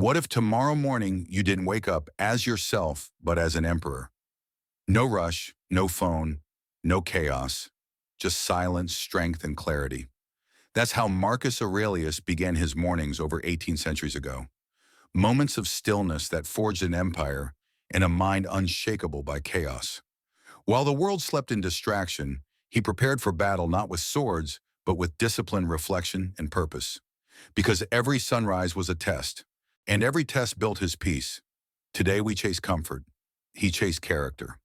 What if tomorrow morning you didn't wake up as yourself, but as an emperor? No rush, no phone, no chaos, just silence, strength, and clarity. That's how Marcus Aurelius began his mornings over 18 centuries ago. Moments of stillness that forged an empire and a mind unshakable by chaos. While the world slept in distraction, he prepared for battle not with swords, but with discipline, reflection, and purpose. Because every sunrise was a test, and every test built his peace. Today we chase comfort. He chased character.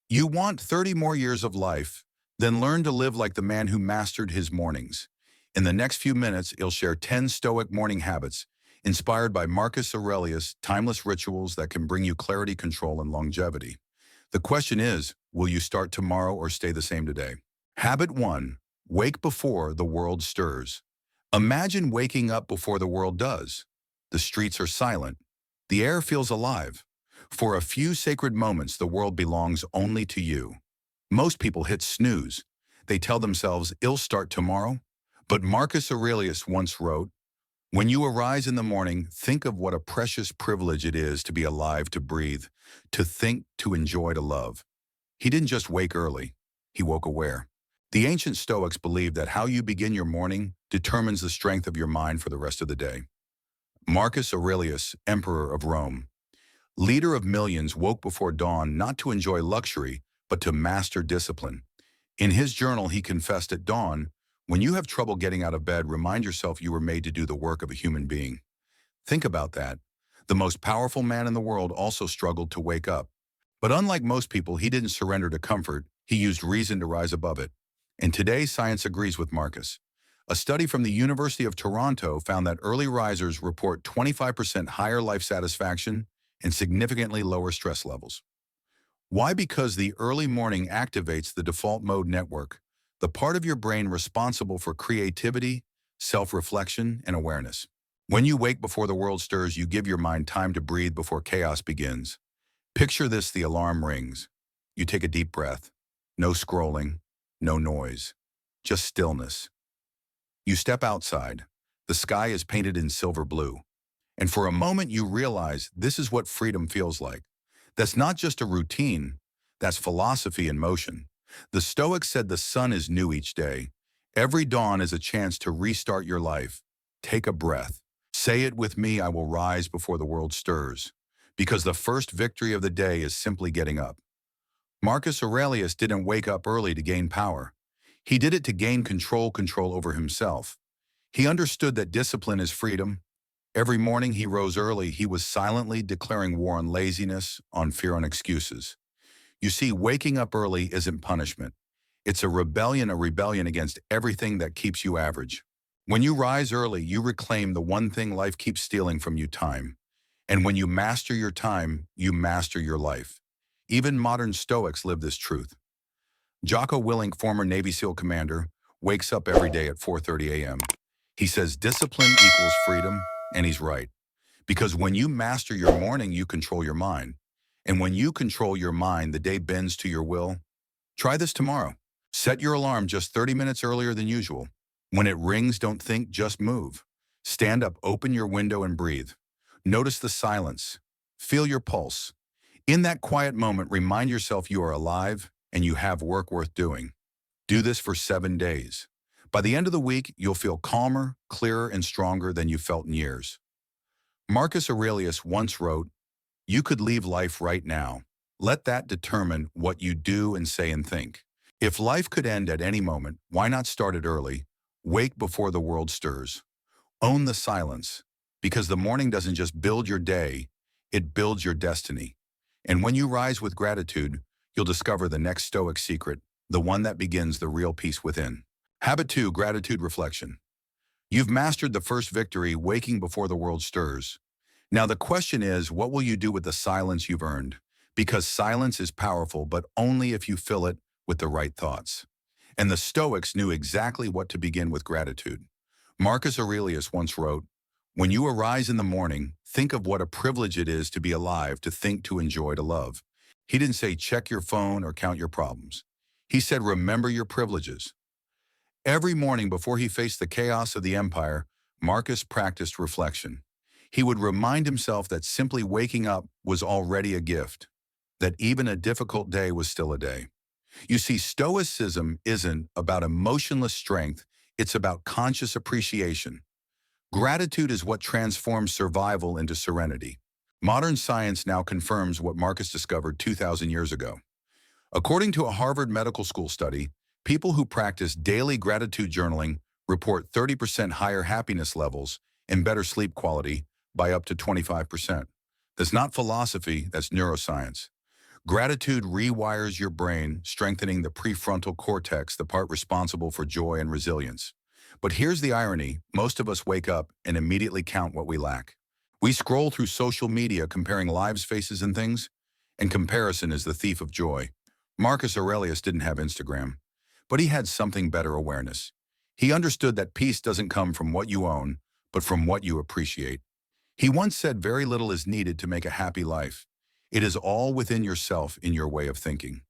You want 30 more years of life? Then learn to live like the man who mastered his mornings. In the next few minutes, he'll share 10 Stoic morning habits inspired by Marcus Aurelius, timeless rituals that can bring you clarity, control, and longevity. The question is, will you start tomorrow or stay the same today? Habit 1. Wake before the world stirs. Imagine waking up before the world does. The streets are silent. The air feels alive. For a few sacred moments, the world belongs only to you. Most people hit snooze. They tell themselves, "I'll start tomorrow." But Marcus Aurelius once wrote, "When you arise in the morning, think of what a precious privilege it is to be alive, to breathe, to think, to enjoy, to love." He didn't just wake early. He woke aware. The ancient Stoics believed that how you begin your morning determines the strength of your mind for the rest of the day. Marcus Aurelius, Emperor of Rome, leader of millions, woke before dawn not to enjoy luxury, but to master discipline. In his journal, he confessed at dawn, "When you have trouble getting out of bed, remind yourself you were made to do the work of a human being." Think about that. The most powerful man in the world also struggled to wake up. But unlike most people, he didn't surrender to comfort. He used reason to rise above it. And today, science agrees with Marcus. A study from the University of Toronto found that early risers report 25% higher life satisfaction and significantly lower stress levels. Why? Because the early morning activates the default mode network, the part of your brain responsible for creativity, self-reflection, and awareness. When you wake before the world stirs, you give your mind time to breathe before chaos begins. Picture this: the alarm rings. You take a deep breath. No scrolling, no noise, just stillness. You step outside. The sky is painted in silver blue. And for a moment you realize this is what freedom feels like. That's not just a routine, that's philosophy in motion. The Stoics said the sun is new each day. Every dawn is a chance to restart your life. Take a breath. Say it with me: I will rise before the world stirs. Because the first victory of the day is simply getting up. Marcus Aurelius didn't wake up early to gain power. He did it to gain control over himself. He understood that discipline is freedom. Every morning he rose early. He was silently declaring war on laziness, on fear, on excuses. You see, waking up early isn't punishment. It's a rebellion against everything that keeps you average. When you rise early, you reclaim the one thing life keeps stealing from you: time. And when you master your time, you master your life. Even modern Stoics live this truth. Jocko Willink, former Navy SEAL commander, wakes up every day at 4:30 a.m. He says discipline equals freedom, and he's right. Because when you master your morning, you control your mind. And when you control your mind, the day bends to your will. Try this tomorrow. Set your alarm just 30 minutes earlier than usual. When it rings, don't think, just move. Stand up, open your window, and breathe. Notice the silence. Feel your pulse. In that quiet moment, remind yourself you are alive and you have work worth doing. Do this for 7 days. By the end of the week, you'll feel calmer, clearer, and stronger than you've felt in years. Marcus Aurelius once wrote, "You could leave life right now. Let that determine what you do and say and think." If life could end at any moment, why not start it early? Wake before the world stirs. Own the silence, because the morning doesn't just build your day, it builds your destiny. And when you rise with gratitude, you'll discover the next Stoic secret, the one that begins the real peace within. Habit 2, gratitude reflection. You've mastered the first victory, waking before the world stirs. Now the question is, what will you do with the silence you've earned? Because silence is powerful, but only if you fill it with the right thoughts. And the Stoics knew exactly what to begin with: gratitude. Marcus Aurelius once wrote, "When you arise in the morning, think of what a privilege it is to be alive, to think, to enjoy, to love." He didn't say check your phone or count your problems. He said remember your privileges. Every morning before he faced the chaos of the empire, Marcus practiced reflection. He would remind himself that simply waking up was already a gift, that even a difficult day was still a day. You see, Stoicism isn't about emotionless strength, it's about conscious appreciation. Gratitude is what transforms survival into serenity. Modern science now confirms what Marcus discovered 2,000 years ago. According to a Harvard Medical School study, people who practice daily gratitude journaling report 30% higher happiness levels and better sleep quality by up to 25%. That's not philosophy, that's neuroscience. Gratitude rewires your brain, strengthening the prefrontal cortex, the part responsible for joy and resilience. But here's the irony, most of us wake up and immediately count what we lack. We scroll through social media comparing lives, faces, and things, and comparison is the thief of joy. Marcus Aurelius didn't have Instagram, but he had something better: awareness. He understood that peace doesn't come from what you own, but from what you appreciate. He once said very little is needed to make a happy life. It is all within yourself in your way of thinking.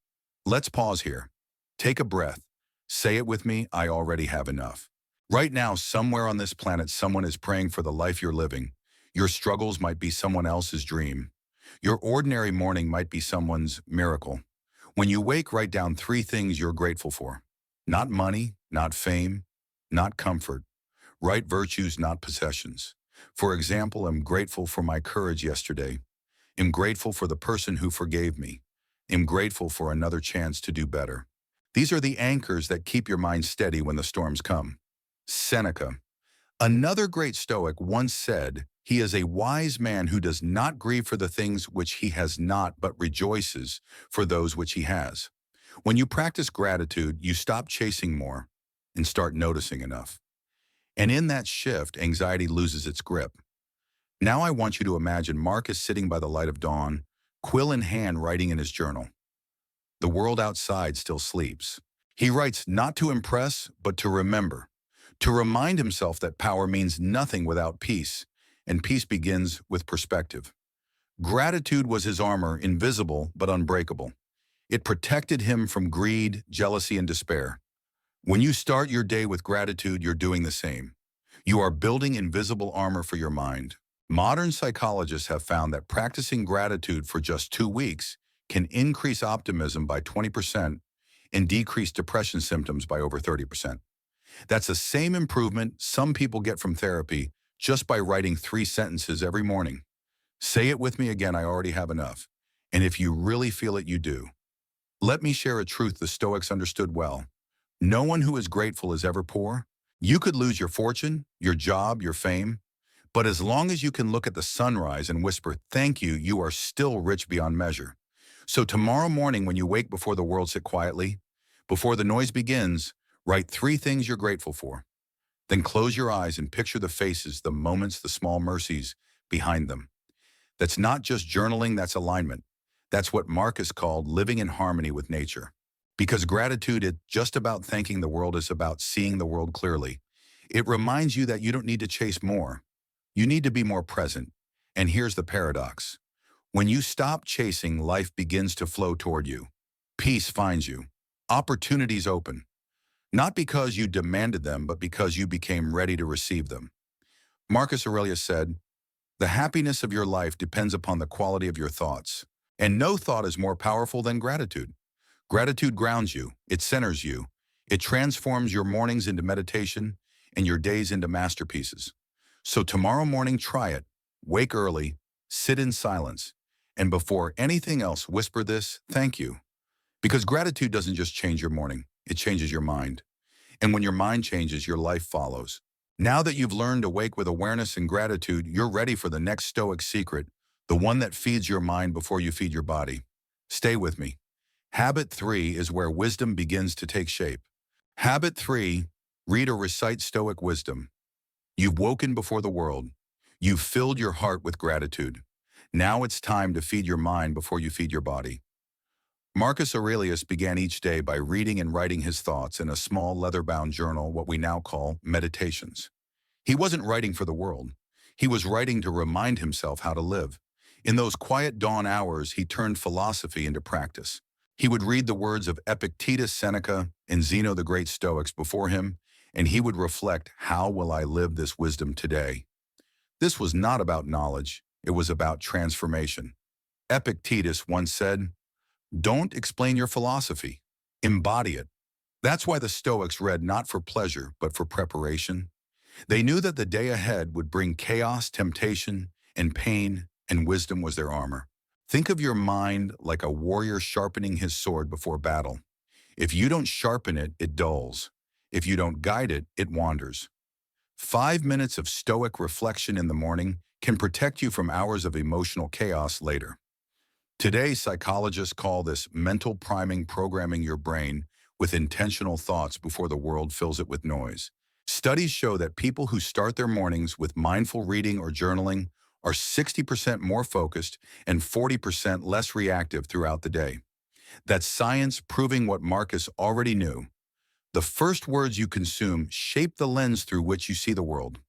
Let's pause here. Take a breath. Say it with me, I already have enough. Right now, somewhere on this planet, someone is praying for the life you're living. Your struggles might be someone else's dream. Your ordinary morning might be someone's miracle. When you wake, write down 3 things you're grateful for. Not money, not fame, not comfort. Write virtues, not possessions. For example, I'm grateful for my courage yesterday. I'm grateful for the person who forgave me. I'm grateful for another chance to do better. These are the anchors that keep your mind steady when the storms come. Seneca, another great Stoic, once said, "He is a wise man who does not grieve for the things which he has not, but rejoices for those which he has." When you practice gratitude, you stop chasing more and start noticing enough. And in that shift, anxiety loses its grip. Now I want you to imagine Marcus sitting by the light of dawn, quill in hand, writing in his journal. The world outside still sleeps. He writes not to impress, but to remember. To remind himself that power means nothing without peace, and peace begins with perspective. Gratitude was his armor, invisible but unbreakable. It protected him from greed, jealousy, and despair. When you start your day with gratitude, you're doing the same. You are building invisible armor for your mind. Modern psychologists have found that practicing gratitude for just 2 weeks can increase optimism by 20% and decrease depression symptoms by over 30%. That's the same improvement some people get from therapy just by writing 3 sentences every morning. Say it with me again, I already have enough. And if you really feel it, you do. Let me share a truth the Stoics understood well. No one who is grateful is ever poor. You could lose your fortune, your job, your fame, but as long as you can look at the sunrise and whisper, "Thank you," you are still rich beyond measure. So tomorrow morning when you wake, before the world sit quietly, before the noise begins, write 3 things you're grateful for. Then close your eyes and picture the faces, the moments, the small mercies behind them. That's not just journaling, that's alignment. That's what Marcus called living in harmony with nature. Because gratitude isn't just about thanking the world, it's about seeing the world clearly. It reminds you that you don't need to chase more. You need to be more present. And here's the paradox. When you stop chasing, life begins to flow toward you. Peace finds you. Opportunities open. Not because you demanded them, but because you became ready to receive them. Marcus Aurelius said, "The happiness of your life depends upon the quality of your thoughts. And no thought is more powerful than gratitude." Gratitude grounds you, it centers you, it transforms your mornings into meditation and your days into masterpieces. So tomorrow morning, try it. Wake early, sit in silence, and before anything else, whisper this: "Thank you." Because gratitude doesn't just change your morning, it changes your mind. And when your mind changes, your life follows. Now that you've learned to wake with awareness and gratitude, you're ready for the next Stoic secret, the one that feeds your mind before you feed your body. Stay with me. Habit 3 is where wisdom begins to take shape. Habit 3, read or recite Stoic wisdom. You've woken before the world. You've filled your heart with gratitude. Now it's time to feed your mind before you feed your body. Marcus Aurelius began each day by reading and writing his thoughts in a small leather-bound journal, what we now call meditations. He wasn't writing for the world. He was writing to remind himself how to live. In those quiet dawn hours, he turned philosophy into practice. He would read the words of Epictetus, Seneca, and Zeno, the great Stoics, before him, and he would reflect, how will I live this wisdom today? This was not about knowledge, it was about transformation. Epictetus once said, "Don't explain your philosophy, embody it." That's why the Stoics read not for pleasure, but for preparation. They knew that the day ahead would bring chaos, temptation, and pain, and wisdom was their armor. Think of your mind like a warrior sharpening his sword before battle. If you don't sharpen it, it dulls. If you don't guide it, it wanders. 5 minutes of Stoic reflection in the morning can protect you from hours of emotional chaos later. Today, psychologists call this mental priming, programming your brain with intentional thoughts before the world fills it with noise. Studies show that people who start their mornings with mindful reading or journaling are 60% more focused and 40% less reactive throughout the day. That's science proving what Marcus already knew. The first words you consume shape the lens through which you see the world.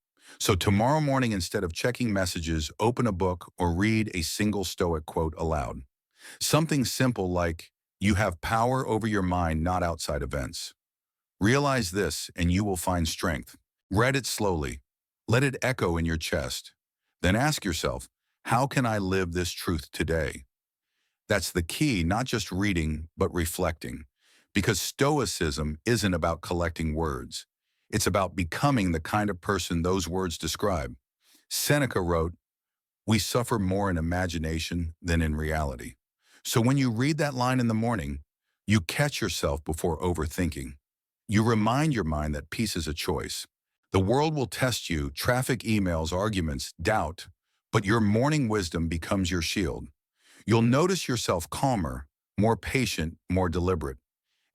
So tomorrow morning, instead of checking messages, open a book or read a single Stoic quote aloud. Something simple like, "You have power over your mind, not outside events." Realize this and you will find strength. Read it slowly. Let it echo in your chest. Then ask yourself, how can I live this truth today? That's the key, not just reading, but reflecting. Because Stoicism isn't about collecting words. It's about becoming the kind of person those words describe. Seneca wrote, "We suffer more in imagination than in reality." So when you read that line in the morning, you catch yourself before overthinking. You remind your mind that peace is a choice. The world will test you, traffic, emails, arguments, doubt, but your morning wisdom becomes your shield. You'll notice yourself calmer, more patient, more deliberate.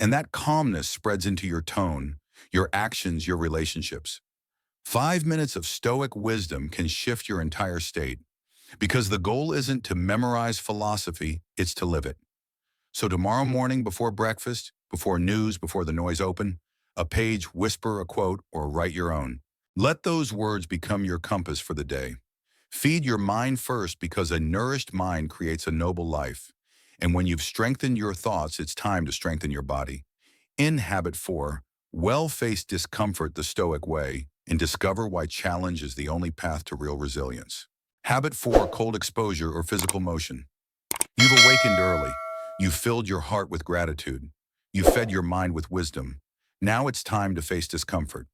And that calmness spreads into your tone, your actions, your relationships. 5 minutes of Stoic wisdom can shift your entire state. Because the goal isn't to memorize philosophy, it's to live it. So tomorrow morning before breakfast, before news, before the noise open, a page, whisper a quote, or write your own. Let those words become your compass for the day. Feed your mind first because a nourished mind creates a noble life. And when you've strengthened your thoughts, it's time to strengthen your body. In Habit 4, face discomfort the Stoic way and discover why challenge is the only path to real resilience. Habit 4, cold exposure or physical motion. You've awakened early. You've filled your heart with gratitude. You've fed your mind with wisdom. Now it's time to face discomfort.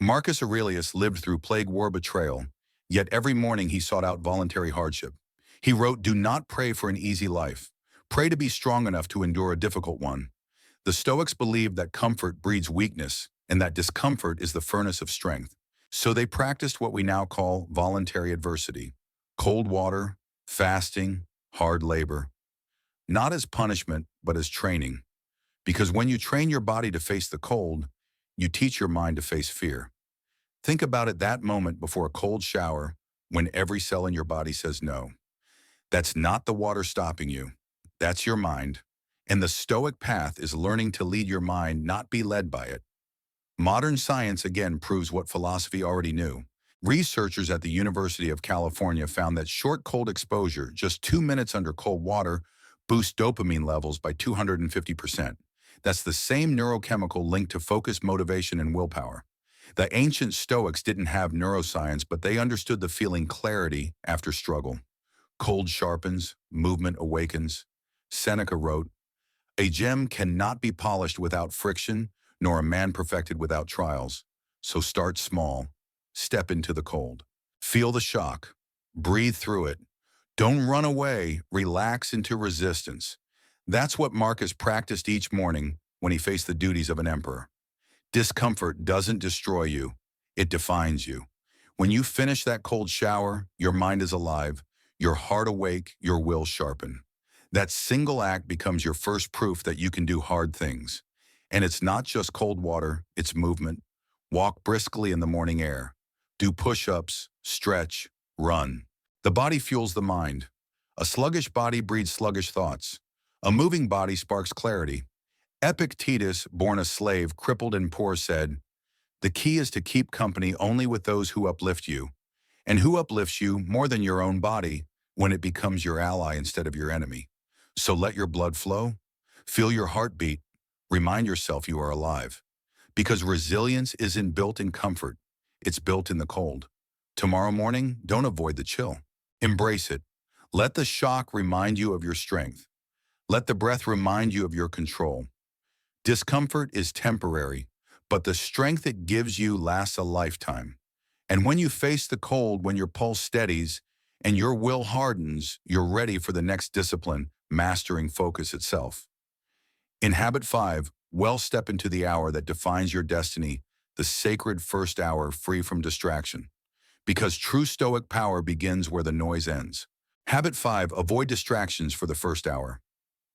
Marcus Aurelius lived through plague, war, betrayal, yet every morning he sought out voluntary hardship. He wrote, "Do not pray for an easy life. Pray to be strong enough to endure a difficult one." The Stoics believed that comfort breeds weakness and that discomfort is the furnace of strength. So they practiced what we now call voluntary adversity: cold water, fasting, hard labor. Not as punishment, but as training. Because when you train your body to face the cold, you teach your mind to face fear. Think about it, that moment before a cold shower when every cell in your body says no. That's not the water stopping you. That's your mind. And the Stoic path is learning to lead your mind, not be led by it. Modern science again proves what philosophy already knew. Researchers at the University of California found that short cold exposure, just 2 minutes under cold water, boosts dopamine levels by 250%. That's the same neurochemical linked to focus, motivation, and willpower. The ancient Stoics didn't have neuroscience, but they understood the feeling clarity after struggle. Cold sharpens, movement awakens. Seneca wrote, "A gem cannot be polished without friction, nor a man perfected without trials. So start small, step into the cold. Feel the shock, breathe through it. Don't run away, relax into resistance." That's what Marcus practiced each morning when he faced the duties of an emperor. Discomfort doesn't destroy you, it defines you. When you finish that cold shower, your mind is alive, your heart awake, your will sharpen. That single act becomes your first proof that you can do hard things. And it's not just cold water, it's movement. Walk briskly in the morning air. Do push-ups, stretch, run. The body fuels the mind. A sluggish body breeds sluggish thoughts. A moving body sparks clarity. Epictetus, born a slave, crippled and poor, said, "The key is to keep company only with those who uplift you, and who uplifts you more than your own body when it becomes your ally instead of your enemy. So let your blood flow, feel your heartbeat, remind yourself you are alive. Because resilience isn't built in comfort, it's built in the cold." Tomorrow morning, don't avoid the chill. Embrace it. Let the shock remind you of your strength. Let the breath remind you of your control. Discomfort is temporary, but the strength it gives you lasts a lifetime. And when you face the cold, when your pulse steadies and your will hardens, you're ready for the next discipline, mastering focus itself. In Habit 5, well step into the hour that defines your destiny, the sacred first hour free from distraction. Because true Stoic power begins where the noise ends. Habit 5, avoid distractions for the first hour.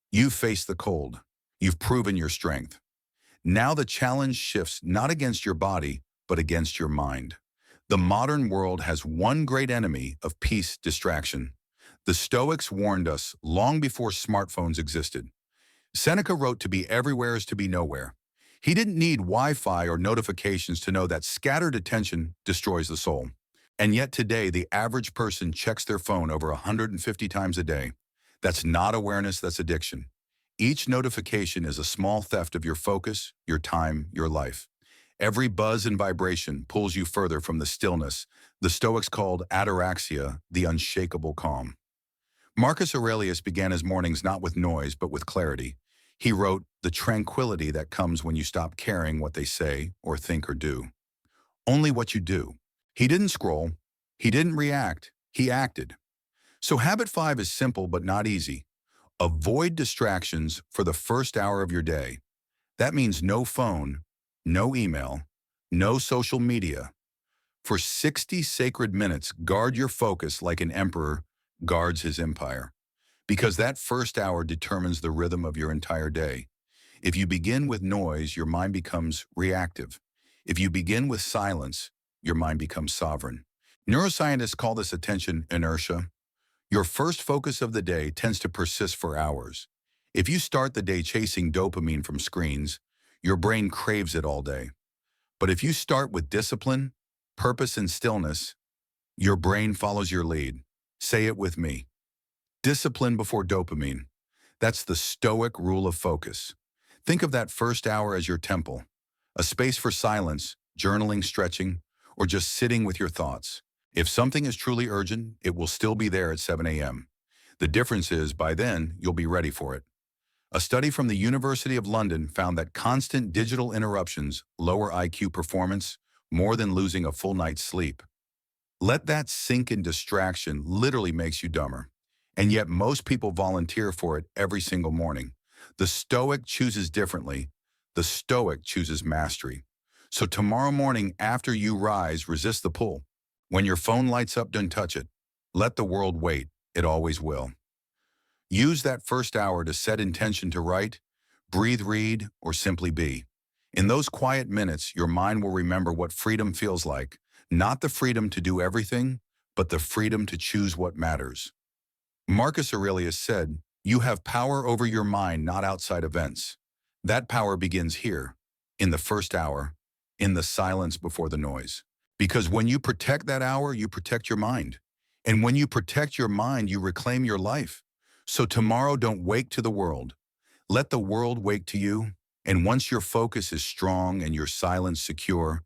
You've faced the cold. You've proven your strength. Now the challenge shifts not against your body, but against your mind. The modern world has one great enemy of peace: distraction. The Stoics warned us long before smartphones existed. Seneca wrote, "To be everywhere is to be nowhere." He didn't need Wi-Fi or notifications to know that scattered attention destroys the soul. And yet today, the average person checks their phone over 150 times a day. That's not awareness, that's addiction. Each notification is a small theft of your focus, your time, your life. Every buzz and vibration pulls you further from the stillness the Stoics called ataraxia, the unshakable calm. Marcus Aurelius began his mornings not with noise, but with clarity. He wrote, "The tranquility that comes when you stop caring what they say or think or do. Only what you do." He didn't scroll. He didn't react. He acted. So habit 5 is simple but not easy. Avoid distractions for the first hour of your day. That means no phone, no email, no social media. For 60 sacred minutes, guard your focus like an emperor guards his empire. Because that first hour determines the rhythm of your entire day. If you begin with noise, your mind becomes reactive. If you begin with silence, your mind becomes sovereign. Neuroscientists call this attention inertia. Your first focus of the day tends to persist for hours. If you start the day chasing dopamine from screens, your brain craves it all day. But if you start with discipline, purpose, and stillness, your brain follows your lead. Say it with me. Discipline before dopamine. That's the Stoic rule of focus. Think of that first hour as your temple, a space for silence, journaling, stretching, or just sitting with your thoughts. If something is truly urgent, it will still be there at 7 a.m. The difference is, by then, you'll be ready for it. A study from the University of London found that constant digital interruptions lower IQ performance more than losing a full night's sleep. Let that sink in. Distraction literally makes you dumber. And yet most people volunteer for it every single morning. The Stoic chooses differently. The Stoic chooses mastery. So tomorrow morning after you rise, resist the pull. When your phone lights up, don't touch it. Let the world wait. It always will. Use that first hour to set intention to write, breathe, read, or simply be. In those quiet minutes, your mind will remember what freedom feels like. Not the freedom to do everything, but the freedom to choose what matters. Marcus Aurelius said, "You have power over your mind, not outside events." That power begins here, in the first hour, in the silence before the noise. Because when you protect that hour, you protect your mind. And when you protect your mind, you reclaim your life. So tomorrow, don't wake to the world. Let the world wake to you. And once your focus is strong and your silence secure,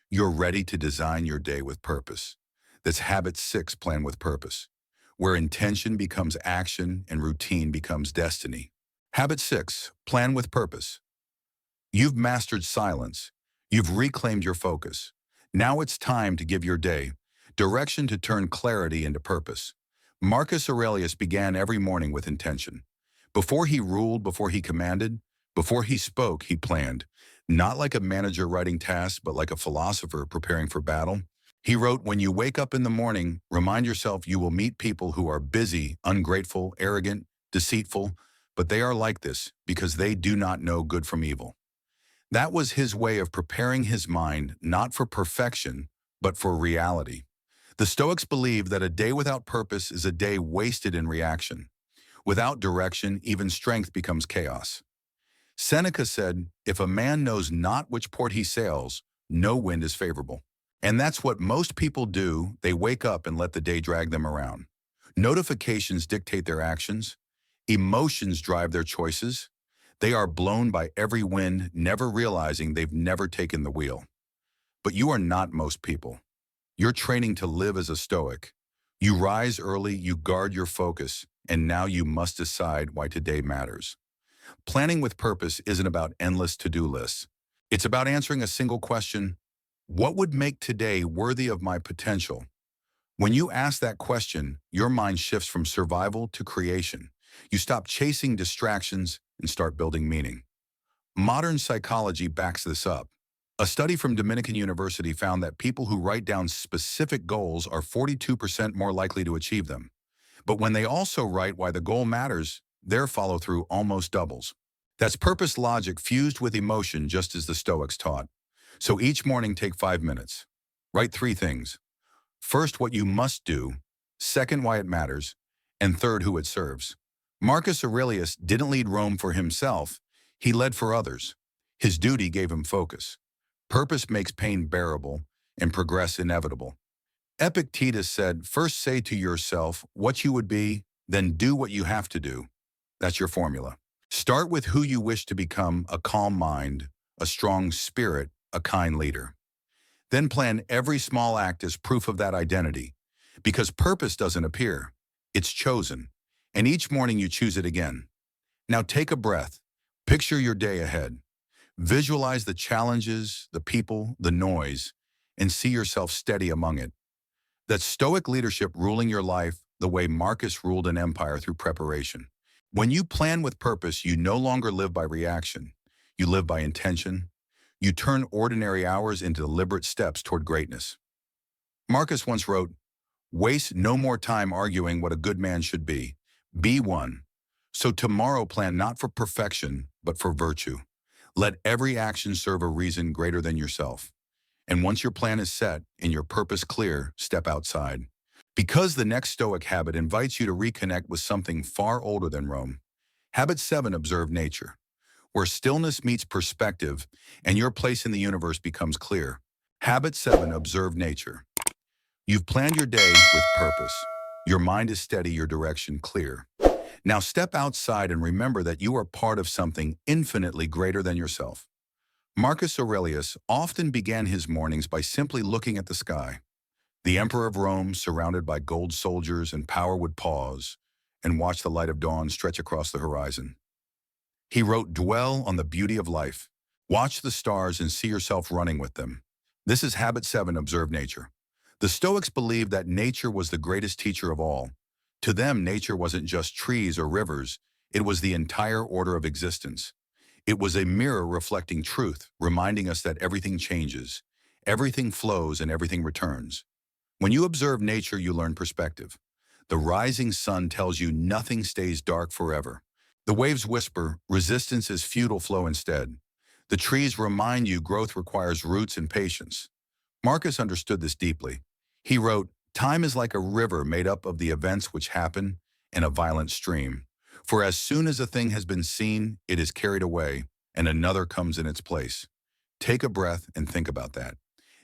you're ready to design your day with purpose. That's habit 6, plan with purpose, where intention becomes action and routine becomes destiny. Habit 6, plan with purpose. You've mastered silence. You've reclaimed your focus. Now it's time to give your day direction, to turn clarity into purpose. Marcus Aurelius began every morning with intention. Before he ruled, before he commanded, before he spoke, he planned. Not like a manager writing tasks, but like a philosopher preparing for battle. He wrote, "When you wake up in the morning, remind yourself you will meet people who are busy, ungrateful, arrogant, deceitful, but they are like this because they do not know good from evil." That was his way of preparing his mind, not for perfection, but for reality. The Stoics believed that a day without purpose is a day wasted in reaction. Without direction, even strength becomes chaos. Seneca said, "If a man knows not which port he sails, no wind is favorable." And that's what most people do. They wake up and let the day drag them around. Notifications dictate their actions. Emotions drive their choices. They are blown by every wind, never realizing they've never taken the wheel. But you are not most people. You're training to live as a Stoic. You rise early, you guard your focus, and now you must decide why today matters. Planning with purpose isn't about endless to-do lists. It's about answering a single question: what would make today worthy of my potential? When you ask that question, your mind shifts from survival to creation. You stop chasing distractions and start building meaning. Modern psychology backs this up. A study from Dominican University found that people who write down specific goals are 42% more likely to achieve them. But when they also write why the goal matters, their follow-through almost doubles. That's purpose logic fused with emotion, just as the Stoics taught. So each morning, take 5 minutes. Write 3 things. First, what you must do. Second, why it matters. And third, who it serves. Marcus Aurelius didn't lead Rome for himself. He led for others. His duty gave him focus. Purpose makes pain bearable and progress inevitable. Epictetus said, first say to yourself what you would be, then do what you have to do. That's your formula. Start with who you wish to become: a calm mind, a strong spirit, a kind leader. Then plan every small act as proof of that identity, because purpose doesn't appear, it's chosen. And each morning you choose it again. Now take a breath. Picture your day ahead. Visualize the challenges, the people, the noise, and see yourself steady among it. That's Stoic leadership ruling your life the way Marcus ruled an empire through preparation. When you plan with purpose, you no longer live by reaction. You live by intention. You turn ordinary hours into deliberate steps toward greatness. Marcus once wrote, "Waste no more time arguing what a good man should be. Be one. So tomorrow plan not for perfection, but for virtue. Let every action serve a reason greater than yourself. And once your plan is set and your purpose clear, step outside." Because the next Stoic habit invites you to reconnect with something far older than Rome. Habit 7, observe nature, where stillness meets perspective and your place in the universe becomes clear. Habit 7, observe nature. You've planned your day with purpose. Your mind is steady, your direction clear. Now step outside and remember that you are part of something infinitely greater than yourself. Marcus Aurelius often began his mornings by simply looking at the sky. The emperor of Rome, surrounded by gold soldiers and power, would pause and watch the light of dawn stretch across the horizon. He wrote, "Dwell on the beauty of life. Watch the stars and see yourself running with them." This is habit 7, observe nature. The Stoics believed that nature was the greatest teacher of all. To them, nature wasn't just trees or rivers, it was the entire order of existence. It was a mirror reflecting truth, reminding us that everything changes, everything flows, and everything returns. When you observe nature, you learn perspective. The rising sun tells you nothing stays dark forever. The waves whisper, resistance is futile, flow instead. The trees remind you growth requires roots and patience. Marcus understood this deeply. He wrote, "Time is like a river made up of the events which happen in a violent stream. For as soon as a thing has been seen, it is carried away, and another comes in its place." Take a breath and think about that.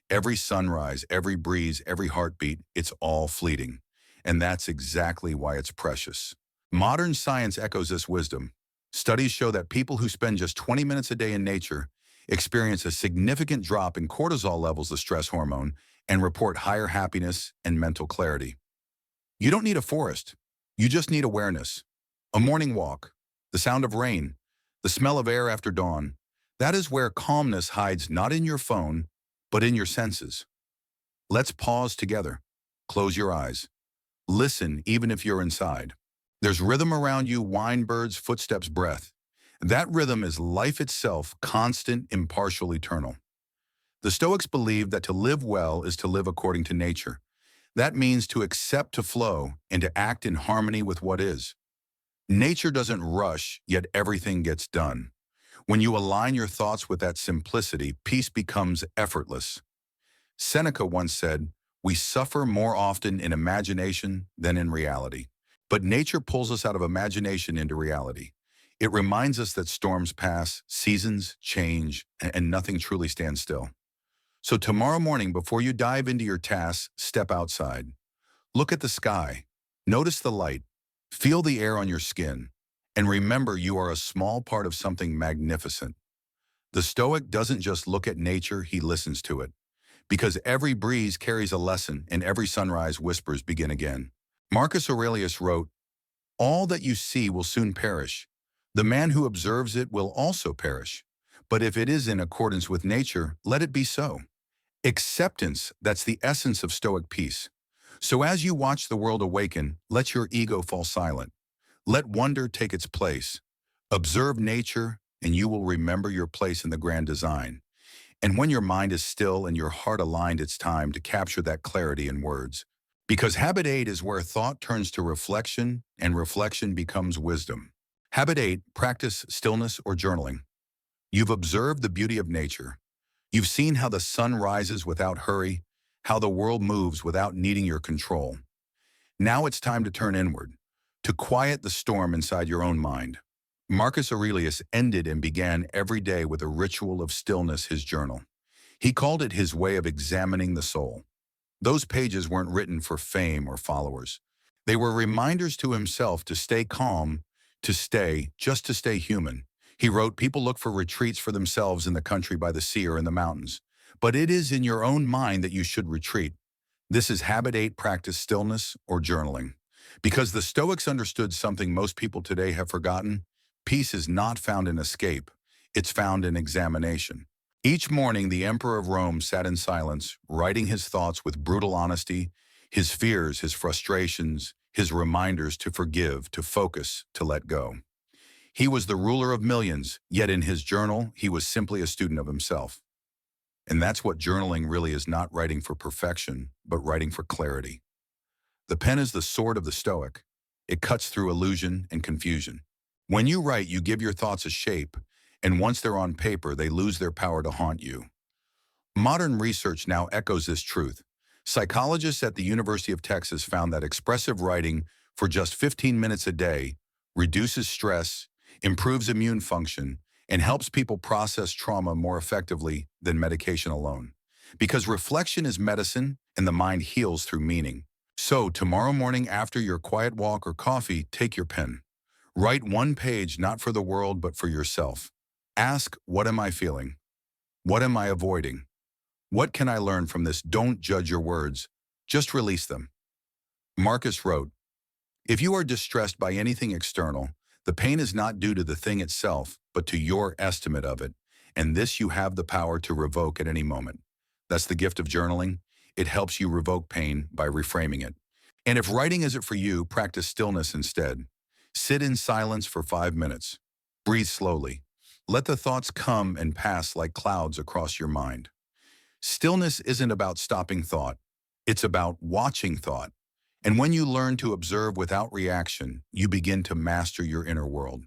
Every sunrise, every breeze, every heartbeat, it's all fleeting. And that's exactly why it's precious. Modern science echoes this wisdom. Studies show that people who spend just 20 minutes a day in nature experience a significant drop in cortisol levels, the stress hormone, and report higher happiness and mental clarity. You don't need a forest. You just need awareness. A morning walk, the sound of rain, the smell of air after dawn. That is where calmness hides, not in your phone, but in your senses. Let's pause together. Close your eyes. Listen, even if you're inside. There's rhythm around you: wine, birds, footsteps, breath. That rhythm is life itself, constant, impartial, eternal. The Stoics believed that to live well is to live according to nature. That means to accept, to flow, and to act in harmony with what is. Nature doesn't rush, yet everything gets done. When you align your thoughts with that simplicity, peace becomes effortless. Seneca once said, "We suffer more often in imagination than in reality." But nature pulls us out of imagination into reality. It reminds us that storms pass, seasons change, and nothing truly stands still. So tomorrow morning, before you dive into your tasks, step outside. Look at the sky. Notice the light. Feel the air on your skin. And remember, you are a small part of something magnificent. The Stoic doesn't just look at nature, he listens to it. because every breeze carries a lesson and every sunrise whispers begin again. Marcus Aurelius wrote, "All that you see will soon perish. The man who observes it will also perish. But if it is in accordance with nature, let it be so." Acceptance, that's the essence of Stoic peace. So as you watch the world awaken, let your ego fall silent. Let wonder take its place. Observe nature, and you will remember your place in the grand design. And when your mind is still and your heart aligned, it's time to capture that clarity in words. Because habit 8 is where thought turns to reflection, and reflection becomes wisdom. Habit 8, practice stillness or journaling. You've observed the beauty of nature. You've seen how the sun rises without hurry, how the world moves without needing your control. Now it's time to turn inward, to quiet the storm inside your own mind. Marcus Aurelius ended and began every day with a ritual of stillness, his journal. He called it his way of examining the soul. Those pages weren't written for fame or followers. They were reminders to himself to stay calm, just to stay human. He wrote, "People look for retreats for themselves in the country by the sea or in the mountains. But it is in your own mind that you should retreat." This is habit 8, practice stillness or journaling. Because the Stoics understood something most people today have forgotten: peace is not found in escape, it's found in examination. Each morning, the Emperor of Rome sat in silence, writing his thoughts with brutal honesty, his fears, his frustrations, his reminders to forgive, to focus, to let go. He was the ruler of millions, yet in his journal, he was simply a student of himself. And that's what journaling really is: not writing for perfection, but writing for clarity. The pen is the sword of the Stoic. It cuts through illusion and confusion. When you write, you give your thoughts a shape, and once they're on paper, they lose their power to haunt you. Modern research now echoes this truth. Psychologists at the University of Texas found that expressive writing for just 15 minutes a day reduces stress, improves immune function, and helps people process trauma more effectively than medication alone. Because reflection is medicine and the mind heals through meaning. So tomorrow morning, after your quiet walk or coffee, take your pen. Write one page, not for the world, but for yourself. Ask, what am I feeling? What am I avoiding? What can I learn from this? Don't judge your words. Just release them. Marcus wrote, "If you are distressed by anything external, the pain is not due to the thing itself, but to your estimate of it, and this you have the power to revoke at any moment." That's the gift of journaling. It helps you revoke pain by reframing it. And if writing isn't for you, practice stillness instead. Sit in silence for 5 minutes. Breathe slowly. Let the thoughts come and pass like clouds across your mind. Stillness isn't about stopping thought. It's about watching thought. And when you learn to observe without reaction, you begin to master your inner world.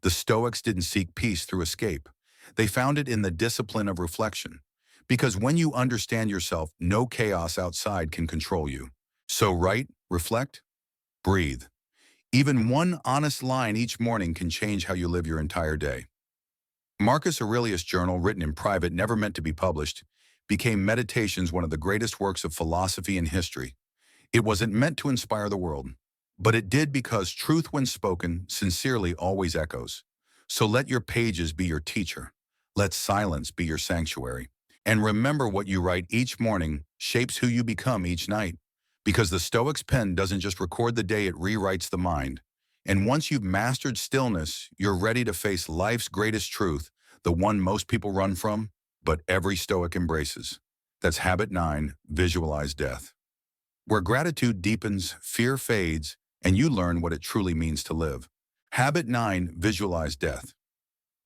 The Stoics didn't seek peace through escape. They found it in the discipline of reflection. Because when you understand yourself, no chaos outside can control you. So write, reflect, breathe. Even one honest line each morning can change how you live your entire day. Marcus Aurelius' journal, written in private, never meant to be published, became Meditations, one of the greatest works of philosophy in history. It wasn't meant to inspire the world, but it did, because truth, when spoken sincerely, always echoes. So let your pages be your teacher. Let silence be your sanctuary. And remember, what you write each morning shapes who you become each night. Because the Stoic's pen doesn't just record the day, it rewrites the mind. And once you've mastered stillness, you're ready to face life's greatest truth, the one most people run from, but every Stoic embraces. That's habit 9, visualize death. Where gratitude deepens, fear fades, and you learn what it truly means to live. Habit 9, visualize death.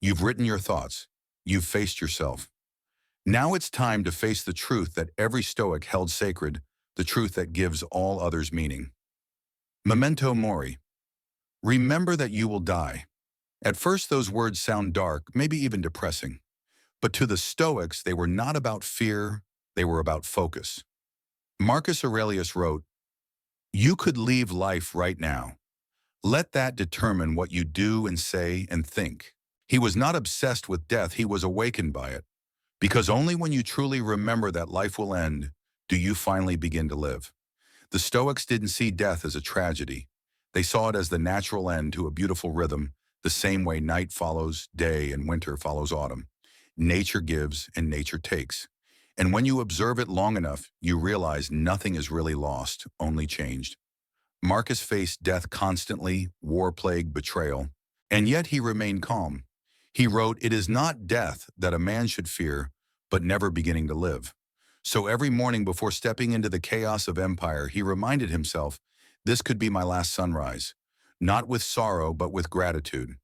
You've written your thoughts. You've faced yourself. Now it's time to face the truth that every Stoic held sacred, the truth that gives all others meaning. Memento mori. Remember that you will die. At first, those words sound dark, maybe even depressing. But to the Stoics, they were not about fear, they were about focus. Marcus Aurelius wrote, "You could leave life right now. Let that determine what you do and say and think." He was not obsessed with death, he was awakened by it. Because only when you truly remember that life will end, do you finally begin to live. The Stoics didn't see death as a tragedy. They saw it as the natural end to a beautiful rhythm, the same way night follows day and winter follows autumn. Nature gives and nature takes. And when you observe it long enough, you realize nothing is really lost, only changed. Marcus faced death constantly, war plague, betrayal, and yet he remained calm. He wrote, "It is not death that a man should fear, but never beginning to live." So every morning before stepping into the chaos of empire, he reminded himself, this could be my last sunrise, not with sorrow, but with gratitude,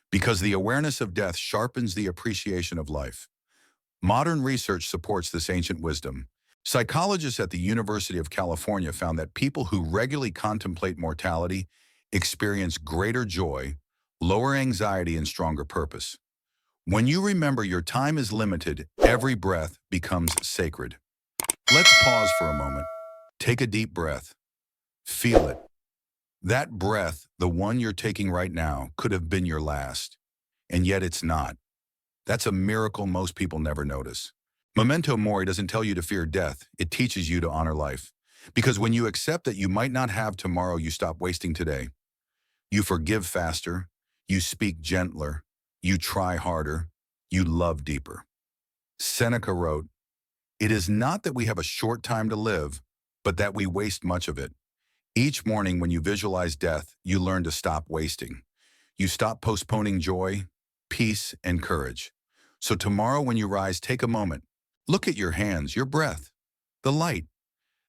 because the awareness of death sharpens the appreciation of life. Modern research supports this ancient wisdom. Psychologists at the University of California found that people who regularly contemplate mortality experience greater joy, lower anxiety, and stronger purpose. When you remember your time is limited, every breath becomes sacred. Let's pause for a moment. Take a deep breath. Feel it. That breath, the one you're taking right now, could have been your last, and yet it's not. That's a miracle most people never notice. Memento mori doesn't tell you to fear death, it teaches you to honor life. Because when you accept that you might not have tomorrow, you stop wasting today. You forgive faster, you speak gentler, you try harder, you love deeper. Seneca wrote, "It is not that we have a short time to live, but that we waste much of it." Each morning when you visualize death, you learn to stop wasting. You stop postponing joy, peace, and courage. So tomorrow when you rise, take a moment. Look at your hands, your breath, the light.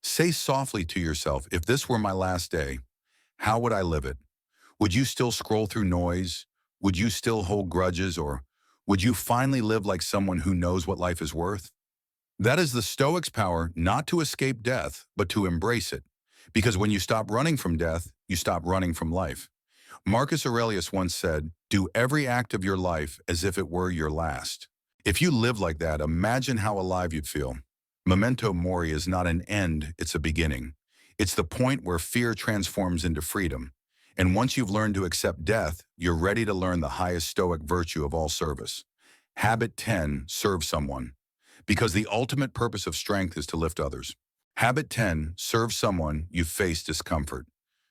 Say softly to yourself, if this were my last day, how would I live it? Would you still scroll through noise? Would you still hold grudges? Or would you finally live like someone who knows what life is worth? That is the Stoics' power, not to escape death, but to embrace it. Because when you stop running from death, you stop running from life. Marcus Aurelius once said, "Do every act of your life as if it were your last." If you live like that, imagine how alive you'd feel. Memento mori is not an end, it's a beginning. It's the point where fear transforms into freedom. And once you've learned to accept death, you're ready to learn the highest Stoic virtue of all service. Habit 10, serve someone. Because the ultimate purpose of strength is to lift others. Habit 10, serve someone you've faced discomfort.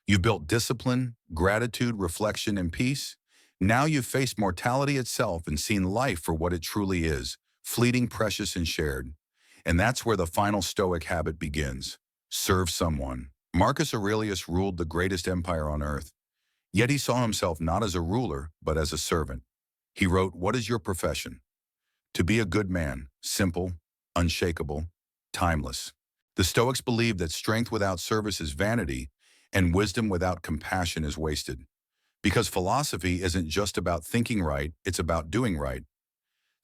You've built discipline, gratitude, reflection, and peace. Now you've faced mortality itself and seen life for what it truly is, fleeting, precious, and shared. And that's where the final Stoic habit begins. Serve someone. Marcus Aurelius ruled the greatest empire on earth. Yet he saw himself not as a ruler, but as a servant. He wrote, "What is your profession?" To be a good man, simple, unshakable, timeless. The Stoics believed that strength without service is vanity, and wisdom without compassion is wasted. Because philosophy isn't just about thinking right, it's about doing right.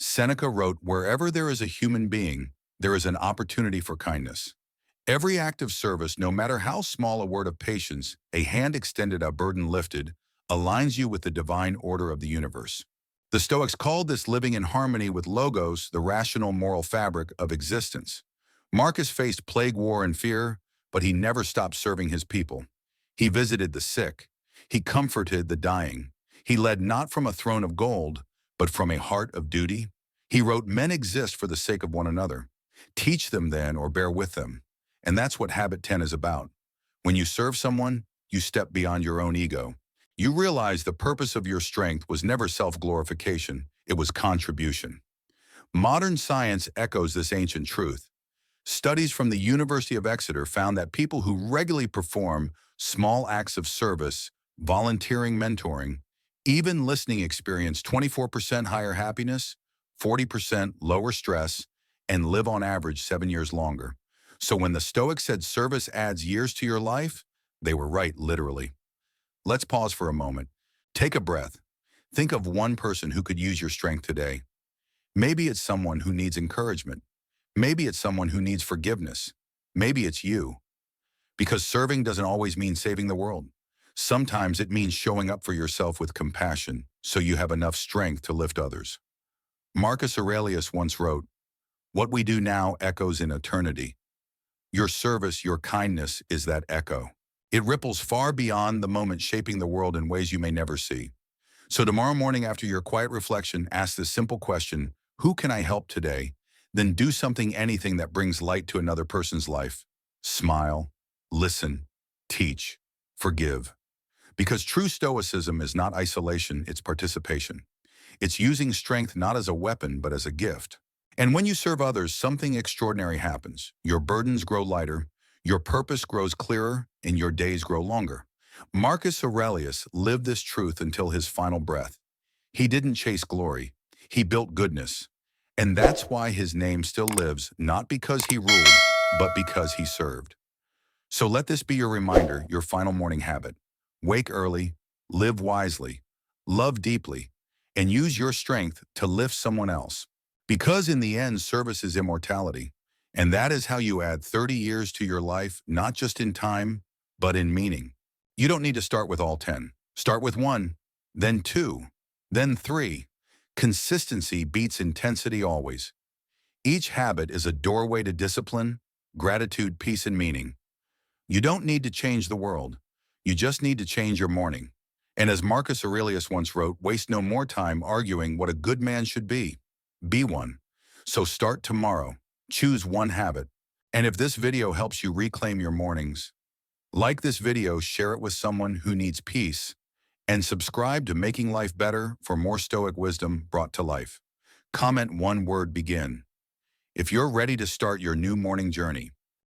Seneca wrote, "Wherever there is a human being, there is an opportunity for kindness." Every act of service, no matter how small, a word of patience, a hand extended, a burden lifted, aligns you with the divine order of the universe. The Stoics called this living in harmony with logos, the rational moral fabric of existence. Marcus faced plague, war, and fear, but he never stopped serving his people. He visited the sick. He comforted the dying. He led not from a throne of gold, but from a heart of duty. He wrote, "Men exist for the sake of one another. Teach them then, or bear with them." And that's what Habit 10 is about. When you serve someone, you step beyond your own ego. You realize the purpose of your strength was never self-glorification, it was contribution. Modern science echoes this ancient truth. Studies from the University of Exeter found that people who regularly perform small acts of service, volunteering, mentoring, even listening experience 24% higher happiness, 40% lower stress, and live on average 7 years longer. So when the Stoics said service adds years to your life, they were right, literally. Let's pause for a moment. Take a breath. Think of one person who could use your strength today. Maybe it's someone who needs encouragement. Maybe it's someone who needs forgiveness. Maybe it's you. Because serving doesn't always mean saving the world. Sometimes it means showing up for yourself with compassion so you have enough strength to lift others. Marcus Aurelius once wrote, "What we do now echoes in eternity." Your service, your kindness is that echo. It ripples far beyond the moment, shaping the world in ways you may never see. So tomorrow morning, after your quiet reflection, ask this simple question, who can I help today? Then do something, anything that brings light to another person's life. Smile, listen, teach, forgive. Because true Stoicism is not isolation, it's participation. It's using strength not as a weapon, but as a gift. And when you serve others, something extraordinary happens. Your burdens grow lighter, your purpose grows clearer, and your days grow longer. Marcus Aurelius lived this truth until his final breath. He didn't chase glory, he built goodness. And that's why his name still lives, not because he ruled, but because he served. So let this be your reminder, your final morning habit. Wake early, live wisely, love deeply, and use your strength to lift someone else. Because in the end, service is immortality. And that is how you add 30 years to your life, not just in time, but in meaning. You don't need to start with all 10. Start with 1, then 2, then 3. Consistency beats intensity always. Each habit is a doorway to discipline, gratitude, peace, and meaning. You don't need to change the world. You just need to change your morning. And as Marcus Aurelius once wrote, waste no more time arguing what a good man should be. Be one. So start tomorrow. Choose one habit. And if this video helps you reclaim your mornings, like this video, share it with someone who needs peace, and subscribe to Making Life Better for more Stoic wisdom brought to life. Comment one word, begin. If you're ready to start your new morning journey,